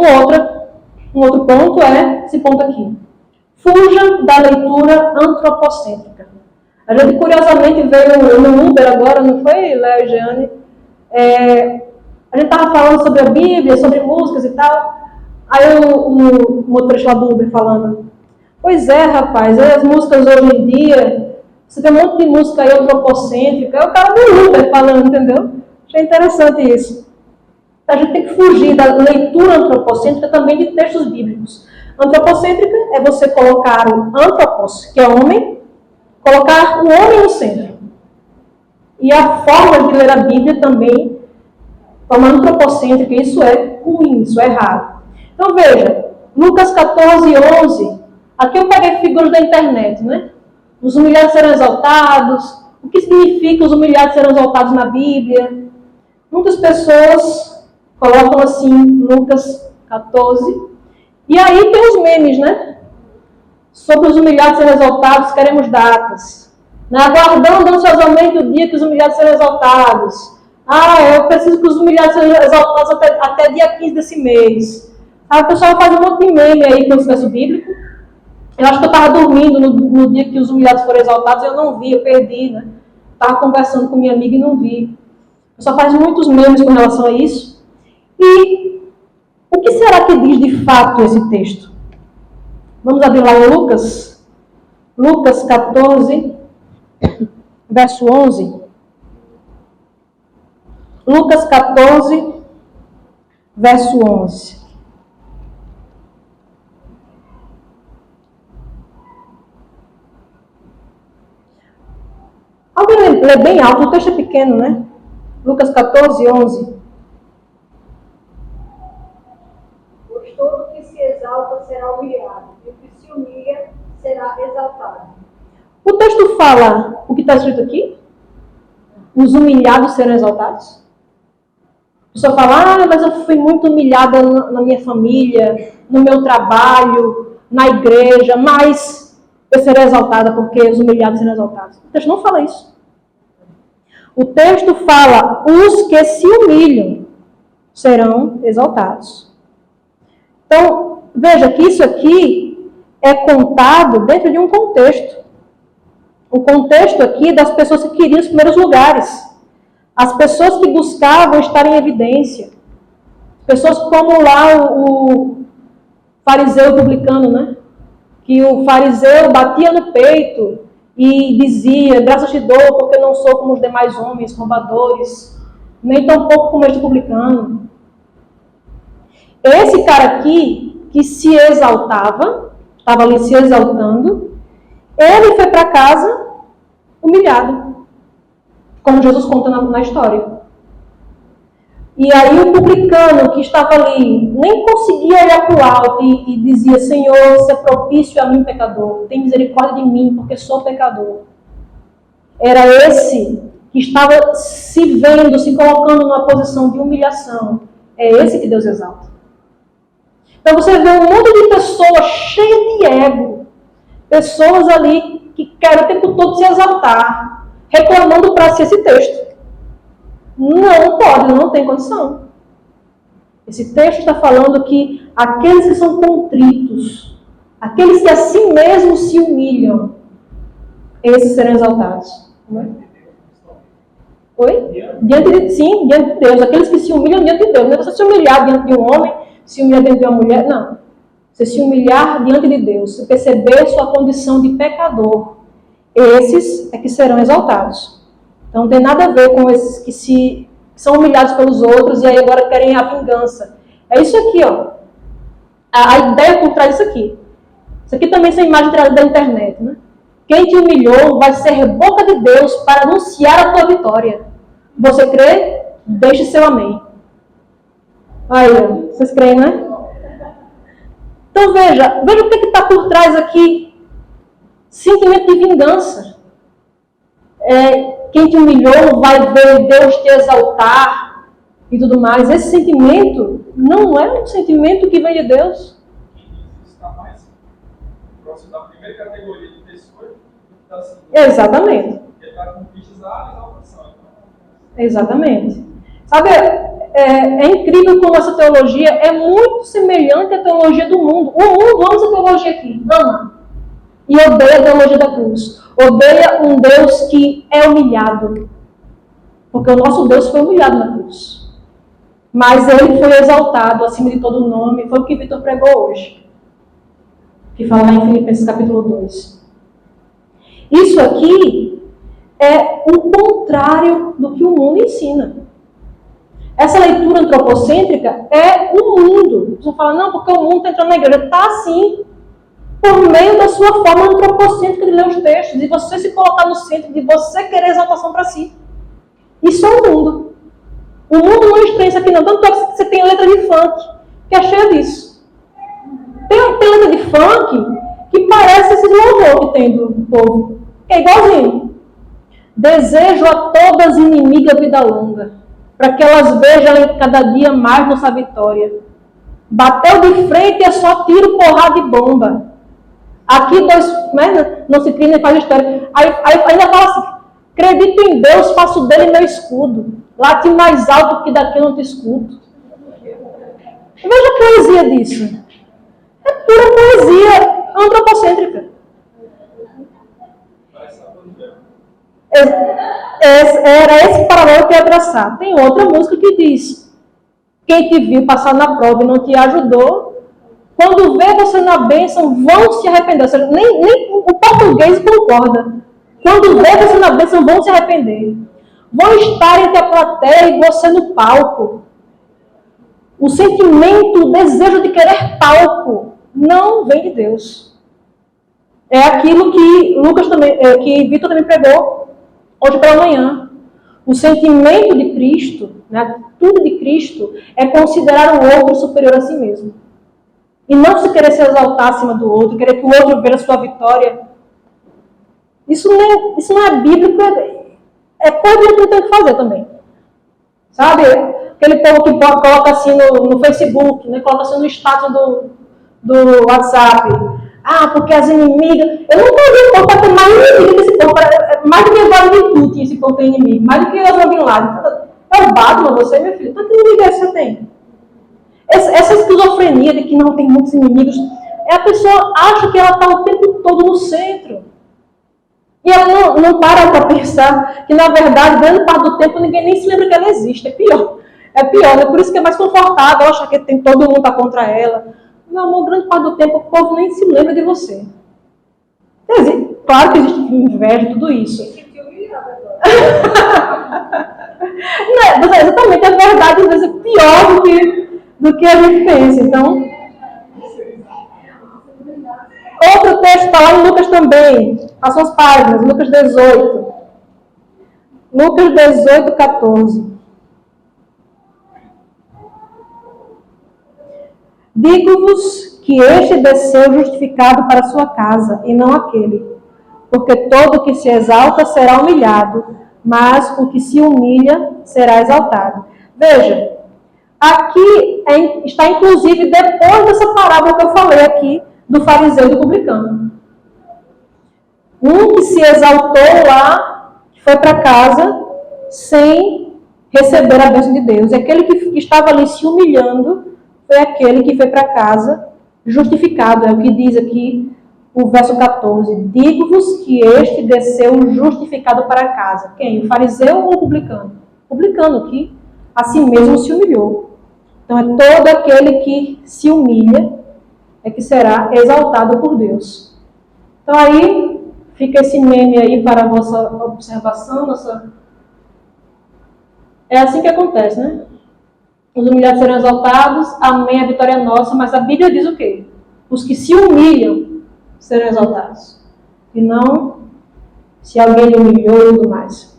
Um outro ponto é esse ponto aqui. Fuja da leitura antropocêntrica. A gente, curiosamente, veio no Uber agora, não foi, Léo e Jeane? A gente estava falando sobre a Bíblia, sobre músicas e tal. Aí o motorista lá do Uber falando, pois é, rapaz, as músicas hoje em dia, você tem um monte de música aí antropocêntrica, é o cara do Uber falando, entendeu? Achei interessante isso. A gente tem que fugir da leitura antropocêntrica também de textos bíblicos. Antropocêntrica é você colocar o antropos, que é homem, colocar o homem no centro. E a forma de ler a Bíblia também, forma antropocêntrica, isso é ruim, isso é errado. Então veja, Lucas 14, 11, aqui eu peguei figuras da internet, né? Os humilhados serão exaltados, o que significa os humilhados serão exaltados na Bíblia? Muitas pessoas colocam assim, Lucas 14, e aí tem os memes, né? Sobre os humilhados serem exaltados, queremos datas. Né? Aguardando ansiosamente o dia que os humilhados serão exaltados. Eu preciso que os humilhados sejam exaltados até dia 15 desse mês. O pessoal faz um monte de meme aí com esse verso bíblico. Eu acho que eu estava dormindo no dia que os humilhados foram exaltados, eu não vi, eu perdi, né? Estava conversando com minha amiga e não vi. O pessoal faz muitos memes com relação a isso. E o que será que diz de fato esse texto? Vamos abrir lá em Lucas. Lucas 14, verso 11. Lucas 14, verso 11. Alguém lê bem alto, o texto é pequeno, né? Lucas 14, 11. Pois todo que se exalta será humilhado, e o que se humilha será exaltado. O texto fala o que está escrito aqui? Os humilhados serão exaltados? A pessoa fala, mas eu fui muito humilhada na minha família, no meu trabalho, na igreja, mas eu serei exaltada porque os humilhados serão exaltados. O texto não fala isso. O texto fala, os que se humilham serão exaltados. Então, veja que isso aqui é contado dentro de um contexto. O contexto aqui é das pessoas que queriam os primeiros lugares. As pessoas que buscavam estar em evidência. Pessoas como lá o fariseu publicano, né? Que o fariseu batia no peito e dizia, graças te dou porque não sou como os demais homens, roubadores, nem tão pouco como este publicano. Esse cara aqui, que se exaltava, estava ali se exaltando, ele foi para casa humilhado, como Jesus conta na história. E aí o publicano que estava ali nem conseguia olhar para o alto e dizia, Senhor, se é propício a mim, pecador, tem misericórdia de mim, porque sou pecador. Era esse que estava se vendo, se colocando numa posição de humilhação. É esse que Deus exalta. Então você vê um monte de pessoas cheias de ego, pessoas ali que querem o tempo todo se exaltar, reclamando para si esse texto. Não pode, não tem condição. Esse texto está falando que aqueles que são contritos, aqueles que a si mesmos se humilham, esses serão exaltados. Não é? Oi? Sim, diante de Deus. Aqueles que se humilham diante de Deus. Não é você se humilhar diante de um homem, se humilhar diante de uma mulher, não. Você se humilhar diante de Deus, você perceber sua condição de pecador. Esses é que serão exaltados. Então não tem nada a ver com esses que são humilhados pelos outros e aí agora querem a vingança. É isso aqui, ó. A ideia por trás disso aqui. Isso aqui também são imagens tiradas da internet, né? Quem te humilhou vai ser boca de Deus para anunciar a tua vitória. Você crê? Deixe seu amém. Aí, vocês creem, né? Então veja o que está por trás aqui. Sentimento de vingança. Quem te humilhou vai ver Deus te exaltar e tudo mais. Esse sentimento não é um sentimento que vem de Deus. Isso está mais próximo da primeira categoria de pessoas do que está seguindo. Exatamente. Ele está com pistas à exaltação. Exatamente. Sabe, é incrível como essa teologia é muito semelhante à teologia do mundo. O mundo ama essa teologia aqui, ama. E odeia a teologia da cruz. Odeia um Deus que é humilhado. Porque o nosso Deus foi humilhado na cruz. Mas ele foi exaltado acima de todo nome. Foi o que Vitor pregou hoje. Que fala lá em Filipenses capítulo 2. Isso aqui é o contrário do que o mundo ensina. Essa leitura antropocêntrica é o mundo. Você fala, não, porque o mundo está entrando na igreja. Está sim. Por meio da sua forma antropocêntrica de ler os textos, de você se colocar no centro, de você querer exaltação para si. Isso é o mundo. O mundo não estranha isso aqui não. Tanto é que você tem letra de funk, que é cheia disso. Tem letra de funk que parece esse louvor que tem do povo. É igualzinho. Desejo a todas inimigas vida longa, para que elas vejam cada dia mais nossa vitória. Bateu de frente é só tiro, porrada e bomba. Aqui não se cria nem faz história. Aí ainda fala assim, acredito em Deus, faço dele meu escudo. Late mais alto que daqui eu não te escuto. Veja a poesia disso. É pura poesia antropocêntrica. Era esse paralelo que eu ia traçar. Tem outra música que diz, quem te viu passar na prova e não te ajudou, quando vê você na bênção, vão se arrepender. Ou seja, nem o português concorda. Quando vê você na bênção, vão se arrepender. Vão estar entre a plateia e você no palco. O sentimento, o desejo de querer palco, não vem de Deus. É aquilo que que Vitor também pregou hoje pela manhã. O sentimento de Cristo, né, tudo de Cristo, é considerar o outro superior a si mesmo. E não se querer se exaltar acima do outro, querer que o outro veja a sua vitória. Isso não é bíblico, é coisa que a gente tem que fazer também. Sabe? Aquele povo que coloca assim no Facebook, né? Coloca assim no status do WhatsApp. Ah, porque as inimigas... Eu não estou dizendo que o povo ter mais inimigo que esse povo. Mais do que o Vladimir Putin, esse povo tem inimigo. Mais do que o Osama Bin Laden. É o Batman, você, meu filho. Quanto inimigo é que você tem? Essa esquizofrenia de que não tem muitos inimigos, a pessoa acha que ela está o tempo todo no centro. E ela não para pensar que, na verdade, grande parte do tempo, ninguém nem se lembra que ela existe. É pior. É pior, né? Por isso que é mais confortável achar que todo mundo está contra ela. Meu amor, grande parte do tempo, o povo nem se lembra de você. Claro que existe inveja e tudo isso. Não, exatamente, é verdade, às vezes é pior do que a gente pensa. Então, outro texto está lá em Lucas também. Passam as páginas, Lucas 18. Lucas 18, 14. Digo-vos que este desceu justificado para a sua casa, e não aquele. Porque todo que se exalta será humilhado, mas o que se humilha será exaltado. Veja, aqui está inclusive depois dessa parábola que eu falei aqui, do fariseu e do publicano. Um que se exaltou lá, que foi para casa, sem receber a bênção de Deus. E aquele que estava ali se humilhando, foi aquele que foi para casa justificado. É o que diz aqui o verso 14. Digo-vos que este desceu justificado para casa. Quem? O fariseu ou o publicano? O publicano que a si mesmo se humilhou. Então é todo aquele que se humilha é que será exaltado por Deus. Então aí fica esse meme aí para a vossa observação. É assim que acontece, né? Os humilhados serão exaltados, amém, a vitória é nossa, mas a Bíblia diz o quê? Os que se humilham serão exaltados. E não se alguém lhe humilhou e tudo mais.